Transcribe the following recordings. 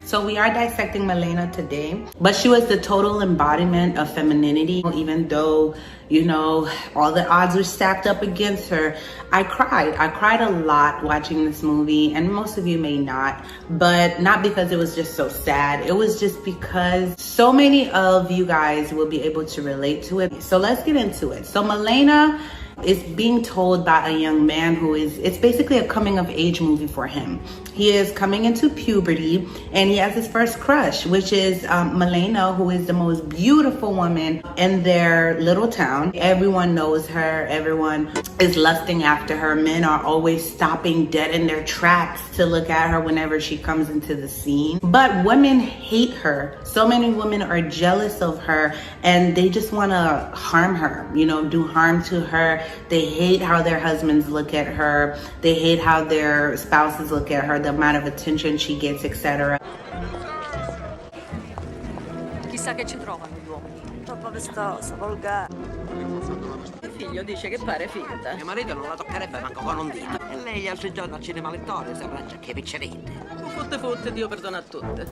So we are dissecting Malena today, but she was the total embodiment of femininity. Even though, you know, all the odds were stacked up against her, I cried a lot watching this movie, and most of you may not, but not because it was just so sad. It was just because so many of you guys will be able to relate to it. So let's get into it. So Malena is being told by a young man who is, it's basically a coming of age movie for him. He is coming into puberty and he has his first crush, which is Malena, who is the most beautiful woman in their little town. Everyone knows her, everyone is lusting after her. Men are always stopping dead in their tracks to look at her whenever she comes into the scene. But women hate her. So many women are jealous of her and they just want to harm her, you know, do harm to her. They hate how their husbands look at her. They hate how their spouses look at her, the amount of attention she gets, etc. Chissà che ci trovano gli uomini. Troppo vestosa, volgare. Il figlio dice che pare finta. Mio marito non la toccherebbe manco con un dito. E lei gli altri giorni al cinema lettore si abbraccia che piccerette. Fotte, Dio perdona a tutte.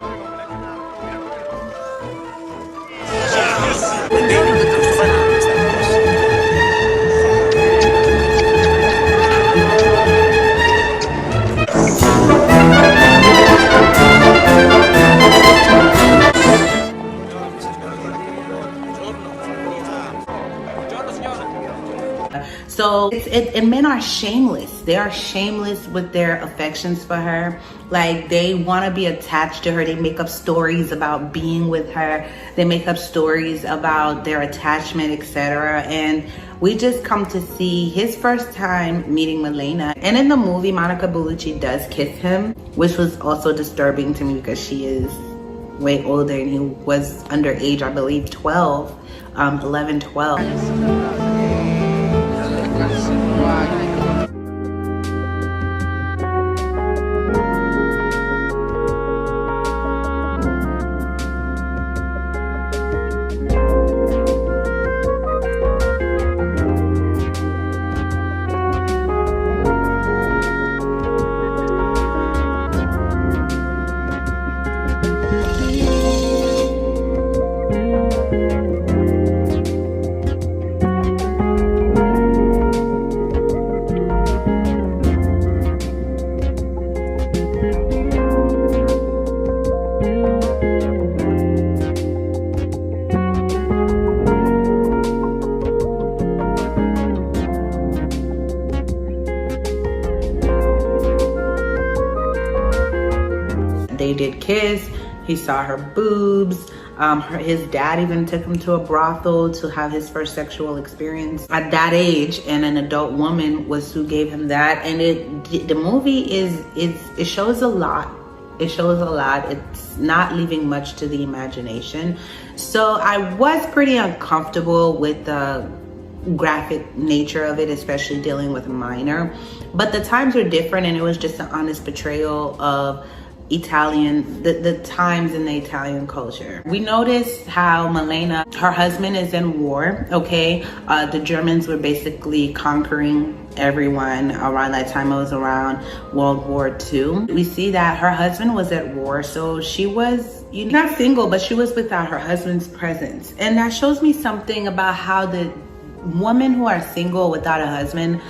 So and men are shameless. They are shameless with their affections for her. Like, they want to be attached to her. They make up stories about being with her. They make up stories about their attachment, etc. And we just come to see his first time meeting Malena. And in the movie, Monica Bellucci does kiss him, which was also disturbing to me because she is way older and he was underage, I believe 11, 12. They did kiss. He saw her boobs. His dad even took him to a brothel to have his first sexual experience at that age, and an adult woman was who gave him that. And the movie it shows a lot. It shows a lot. It's not leaving much to the imagination. So I was pretty uncomfortable with the graphic nature of it, especially dealing with a minor. But the times were different, and it was just an honest portrayal of the times in the Italian culture. We noticed how Malena, her husband is in war, okay? The Germans were basically conquering everyone around that time. It was around World War II. We see that her husband was at war, so she was, you know, not single, but she was without her husband's presence. And that shows me something about how the women who are single without a husband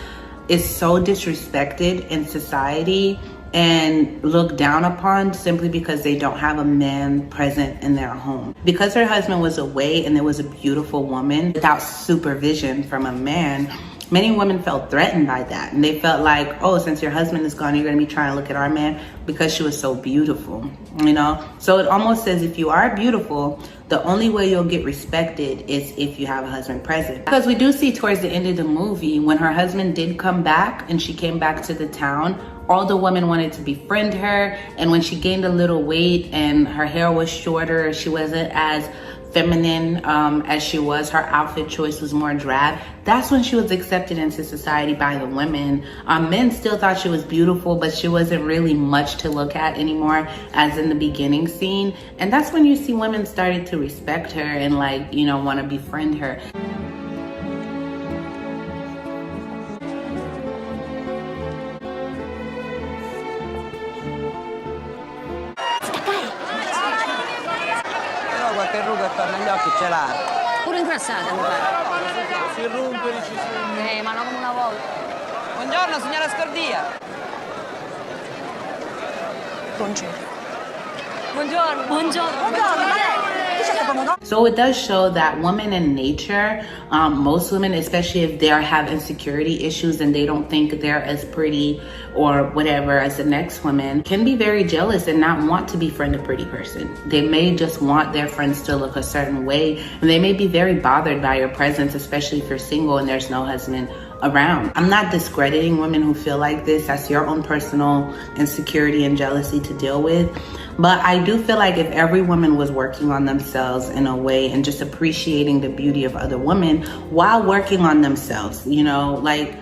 is so disrespected in society and looked down upon simply because they don't have a man present in their home. Because her husband was away and there was a beautiful woman without supervision from a man, many women felt threatened by that. And they felt like, oh, since your husband is gone, you're gonna be trying to look at our man because she was so beautiful, you know? So it almost says if you are beautiful, the only way you'll get respected is if you have a husband present. Because we do see towards the end of the movie, when her husband did come back and she came back to the town, all the women wanted to befriend her. And when she gained a little weight and her hair was shorter, she wasn't as feminine as she was, her outfit choice was more drab, that's when she was accepted into society by the women. Men still thought she was beautiful, but she wasn't really much to look at anymore, as in the beginning scene. And that's when you see women started to respect her and, like, you know, want to befriend her. attorno agli occhi ce l'ha. Pure ingrassata, mi pare. Si rompe l'icisione. Ma non come una volta. Buongiorno, signora Scordia. Buongiorno. Buongiorno. Buongiorno. Buongiorno. So it does show that women in nature, most women, especially if they have insecurity issues and they don't think they're as pretty or whatever as the next woman, can be very jealous and not want to befriend a pretty person. They may just want their friends to look a certain way, and they may be very bothered by your presence, especially if you're single and there's no husband around. I'm not discrediting women who feel like this. That's your own personal insecurity and jealousy to deal with. But I do feel like if every woman was working on themselves in a way and just appreciating the beauty of other women while working on themselves, you know, like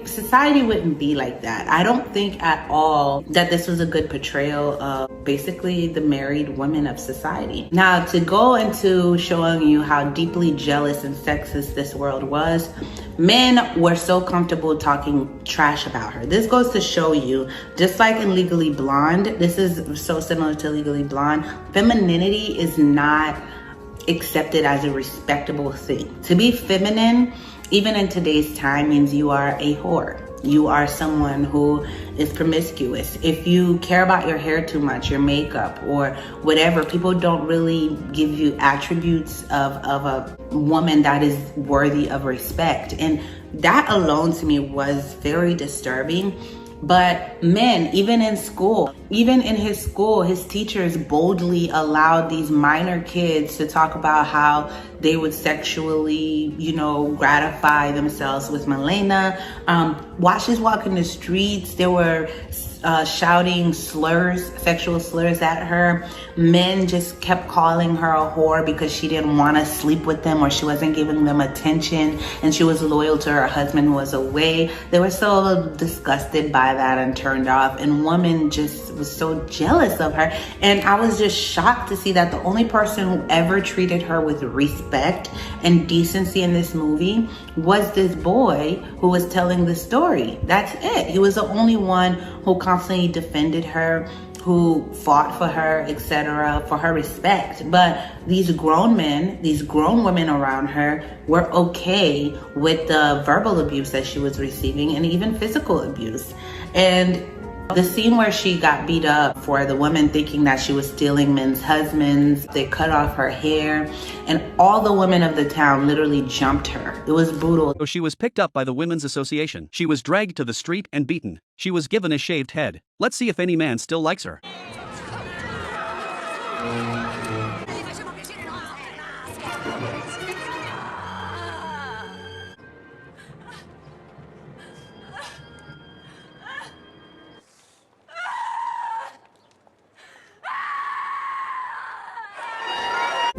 society wouldn't be like that. I don't think at all that this was a good portrayal of basically the married women of society. Now, to go into showing you how deeply jealous and sexist this world was, men were so comfortable talking trash about her. This goes to show you, just like in Legally Blonde, this is so similar to Legally Blonde, femininity is not accepted as a respectable thing. To be feminine, even in today's time, means you are a whore. You are someone who is promiscuous. If you care about your hair too much, your makeup or whatever, people don't really give you attributes of a woman that is worthy of respect. And that alone to me was very disturbing. But men, even in school, even in his school, his teachers boldly allowed these minor kids to talk about how they would sexually, you know, gratify themselves with Malena. While she's walking the streets, they were shouting slurs, sexual slurs at her. Men just kept calling her a whore because she didn't want to sleep with them or she wasn't giving them attention and she was loyal to her husband who was away. They were so disgusted by that and turned off, and women just was so jealous of her. And I was just shocked to see that the only person who ever treated her with respect and decency in this movie was this boy who was telling the story. That's it. He was the only one who constantly defended her, who fought for her, etc., for her respect. But these grown men, these grown women around her were okay with the verbal abuse that she was receiving and even physical abuse. And the scene where she got beat up for the women thinking that she was stealing men's husbands, they cut off her hair, and all the women of the town literally jumped her. It was brutal. So she was picked up by the Women's Association. She was dragged to the street and beaten. She was given a shaved head. Let's see if any man still likes her.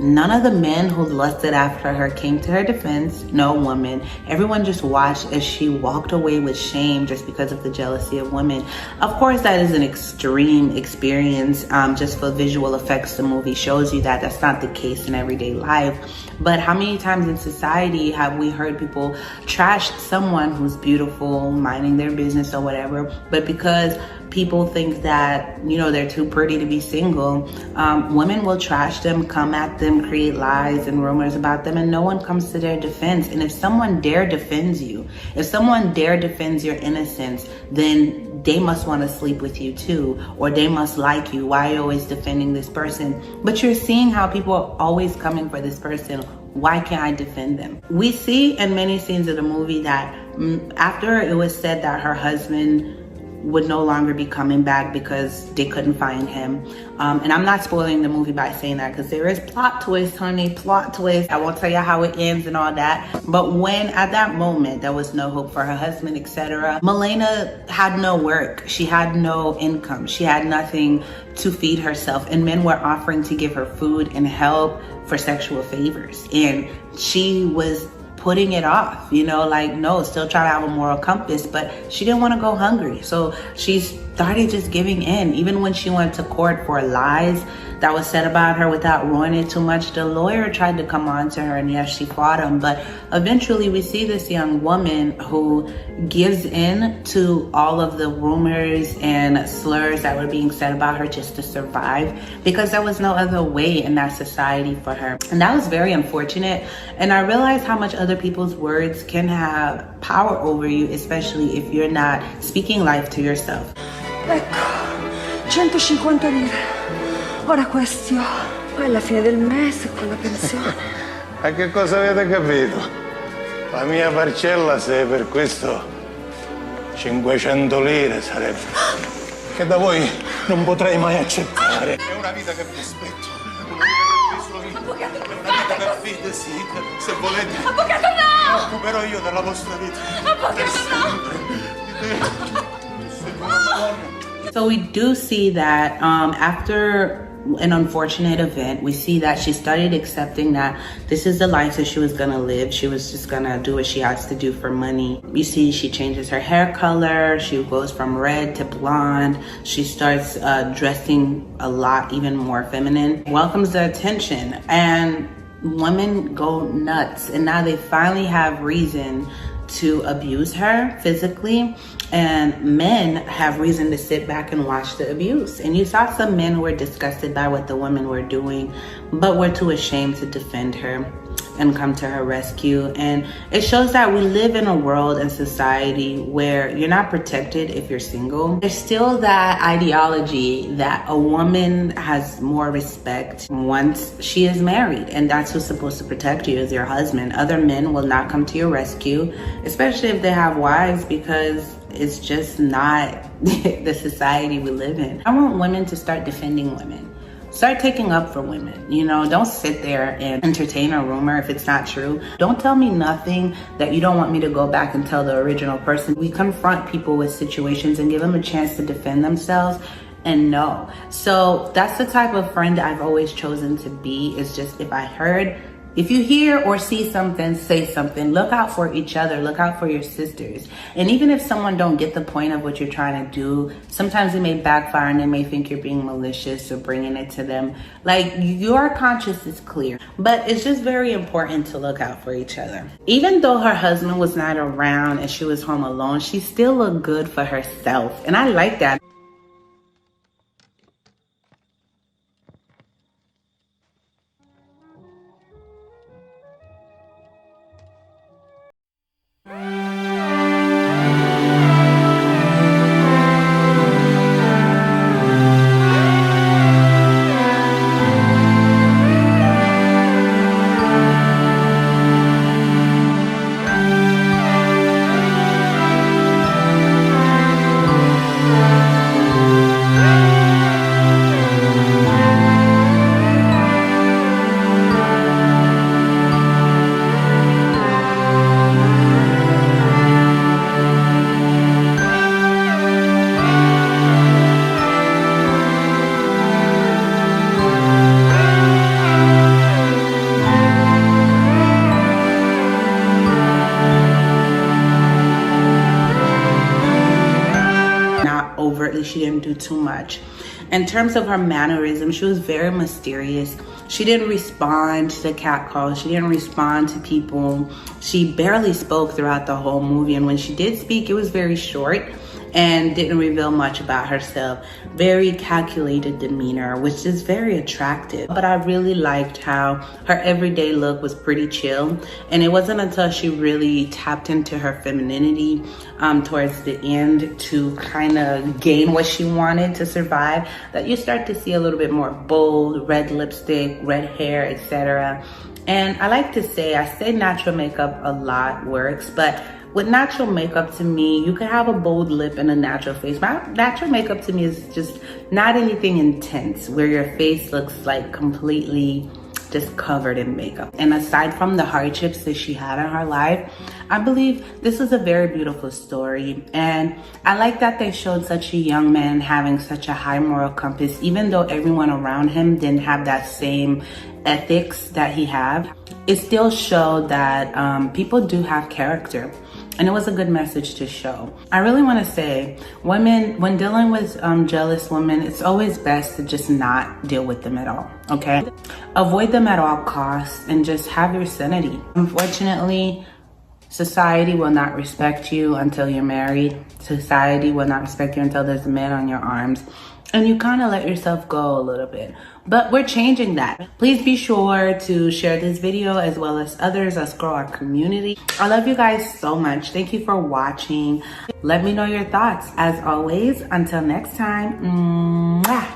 None of the men who lusted after her came to her defense. No woman. Everyone just watched as she walked away with shame just because of the jealousy of women. Of course, that is an extreme experience. Just for visual effects, the movie shows you that that's not the case in everyday life. But how many times in society have we heard people trash someone who's beautiful, minding their business or whatever, but because people think that, you know, they're too pretty to be single, women will trash them, come at them, create lies and rumors about them, and no one comes to their defense. And if someone dare defends you, if someone dare defends your innocence, then they must want to sleep with you too, or they must like you. Why are you always defending this person? But you're seeing how people are always coming for this person. Why can't I defend them? We see in many scenes of the movie that after it was said that her husband would no longer be coming back because they couldn't find him. And I'm not spoiling the movie by saying that because there is plot twist, honey, plot twist. I won't tell you how it ends and all that. But when at that moment there was no hope for her husband, etc., Malena had no work. She had no income. She had nothing to feed herself. And men were offering to give her food and help for sexual favors. And she was putting it off, you know, like, no, still trying to have a moral compass, but she didn't want to go hungry. So she started just giving in. Even when she went to court for lies that was said about her without ruining it too much. The lawyer tried to come on to her, and yes, she fought him, but eventually we see this young woman who gives in to all of the rumors and slurs that were being said about her just to survive, because there was no other way in that society for her. And that was very unfortunate. And I realized how much other people's words can have power over you, especially if you're not speaking life to yourself. Ecco, 150 lire. Ora questi poi alla fine del mese con la pensione. Ma che cosa avete capito? La mia parcella, se per questo 500 lire sarebbe. Che da voi non potrei mai accettare. È una vita che vi aspetto. Una vita che vi è una vita che affide, sì, se volete. Avvocato, no! Mi occuperò io della vostra vita. Avvocato, no! So we do see that after an unfortunate event, we see that she started accepting that this is the life that she was gonna live. She was just gonna do what she has to do for money. You see, she changes her hair color. She goes from red to blonde. She starts dressing a lot, even more feminine. Welcomes the attention, and women go nuts. And now they finally have reason to abuse her physically, and men have reason to sit back and watch the abuse. And you saw some men who were disgusted by what the women were doing, but were too ashamed to defend her and come to her rescue. And it shows that we live in a world and society where you're not protected if you're single. There's still that ideology that a woman has more respect once she is married, and that's who's supposed to protect you, is your husband. Other men will not come to your rescue, especially if they have wives, because it's just not the society we live in. I want women to start defending women. Start taking up for women. You know, don't sit there and entertain a rumor if it's not true. Don't tell me nothing that you don't want me to go back and tell the original person. We confront people with situations and give them a chance to defend themselves and know. So that's the type of friend I've always chosen to be. Is just, if you hear or see something, say something. Look out for each other. Look out for your sisters. And even if someone don't get the point of what you're trying to do, sometimes it may backfire and they may think you're being malicious or bringing it to them. Like, your conscience is clear. But it's just very important to look out for each other. Even though her husband was not around and she was home alone, she still looked good for herself. And I like that. She didn't do too much. In terms of her mannerism, she was very mysterious. She didn't respond to the catcalls. She didn't respond to people. She barely spoke throughout the whole movie, and when she did speak, it was very short and didn't reveal much about herself. Very calculated demeanor, which is very attractive. But I really liked how her everyday look was pretty chill, and it wasn't until she really tapped into her femininity towards the end to kind of gain what she wanted to survive that you start to see a little bit more bold, red lipstick, red hair, etc. And I like to say, I say natural makeup a lot works, but with natural makeup, to me, you can have a bold lip and a natural face. Natural makeup to me is just not anything intense where your face looks like completely just covered in makeup. And aside from the hardships that she had in her life, I believe this is a very beautiful story. And I like that they showed such a young man having such a high moral compass, even though everyone around him didn't have that same ethics that he had. It still showed that people do have character. and it was a good message to show. I really want to say, women, when dealing with jealous women, it's always best to just not deal with them at all, okay? Avoid them at all costs and just have your sanity. Unfortunately, society will not respect you until you're married. Society will not respect you until there's a man on your arms. And you kind of let yourself go a little bit. But we're changing that. Please be sure to share this video as well as others. Let's grow our community. I love you guys so much. Thank you for watching. Let me know your thoughts. As always, until next time. Mwah.